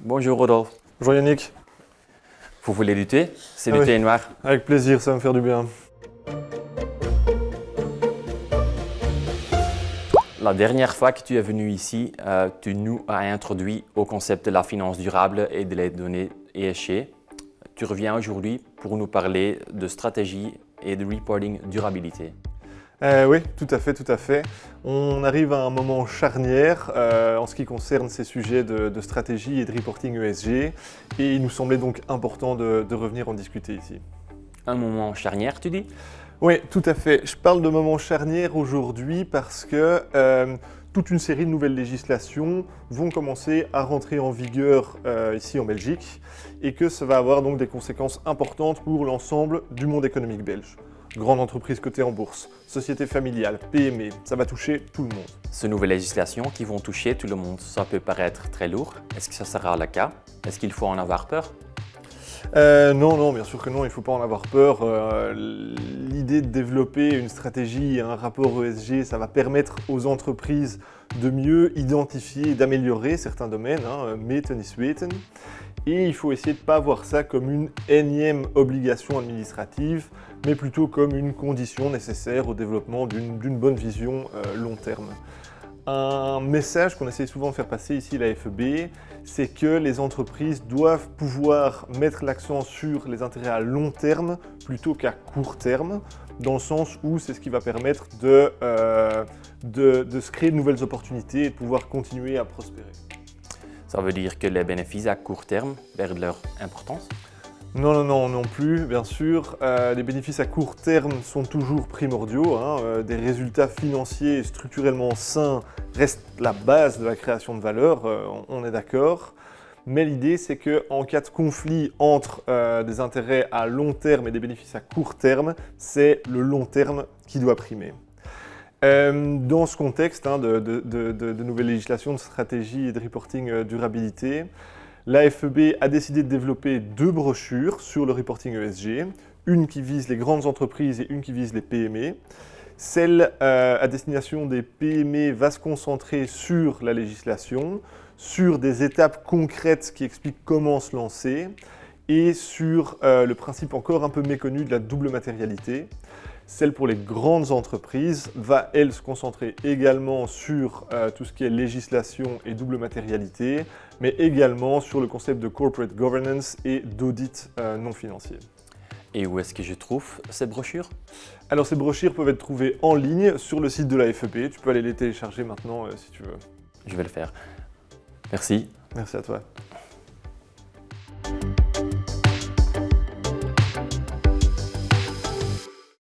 Bonjour Rodolphe. Bonjour Yannick. Vous voulez du thé? C'est Ah du oui. thé noir. Avec plaisir, ça va me faire du bien. La dernière fois que tu es venu ici, tu nous as introduit au concept de la finance durable et de les données ESG. Tu reviens aujourd'hui pour nous parler de stratégie et de reporting durabilité. Oui, tout à fait. On arrive à un moment charnière en ce qui concerne ces sujets de stratégie et de reporting ESG et il nous semblait donc important de revenir en discuter ici. Un moment charnière, tu dis? Oui, tout à fait. Je parle de moment charnière aujourd'hui parce que toute une série de nouvelles législations vont commencer à rentrer en vigueur ici en Belgique et que ça va avoir donc des conséquences importantes pour l'ensemble du monde économique belge. Grandes entreprises cotées en bourse, sociétés familiales, PME, ça va toucher tout le monde. Ces nouvelles législations qui vont toucher tout le monde, ça peut paraître très lourd. Est-ce que ça sera le cas? Est-ce qu'il faut en avoir peur? Non, bien sûr que non, il ne faut pas en avoir peur. L'idée de développer une stratégie et un rapport ESG, ça va permettre aux entreprises de mieux identifier et d'améliorer certains domaines, meten is weten. Et il faut essayer de ne pas voir ça comme une énième obligation administrative, mais plutôt comme une condition nécessaire au développement d'une bonne vision long terme. Un message qu'on essaie souvent de faire passer ici à la FEB, c'est que les entreprises doivent pouvoir mettre l'accent sur les intérêts à long terme plutôt qu'à court terme, dans le sens où c'est ce qui va permettre de se créer de nouvelles opportunités et de pouvoir continuer à prospérer. Ça veut dire que les bénéfices à court terme perdent leur importance? Non plus, bien sûr. Les bénéfices à court terme sont toujours primordiaux. Des résultats financiers structurellement sains restent la base de la création de valeur, on est d'accord. Mais l'idée, c'est qu'en cas de conflit entre des intérêts à long terme et des bénéfices à court terme, c'est le long terme qui doit primer. Dans ce contexte de nouvelles législations, de stratégie et de reporting durabilité, la FEB a décidé de développer 2 brochures sur le reporting ESG, une qui vise les grandes entreprises et une qui vise les PME. Celle à destination des PME va se concentrer sur la législation, sur des étapes concrètes qui expliquent comment se lancer et sur le principe encore un peu méconnu de la double matérialité. Celle pour les grandes entreprises va, elle, se concentrer également sur tout ce qui est législation et double matérialité, mais également sur le concept de corporate governance et d'audit non financier. Et où est-ce que je trouve ces brochures? Alors ces brochures peuvent être trouvées en ligne sur le site de la FEB. Tu peux aller les télécharger maintenant si tu veux. Je vais le faire. Merci. Merci à toi.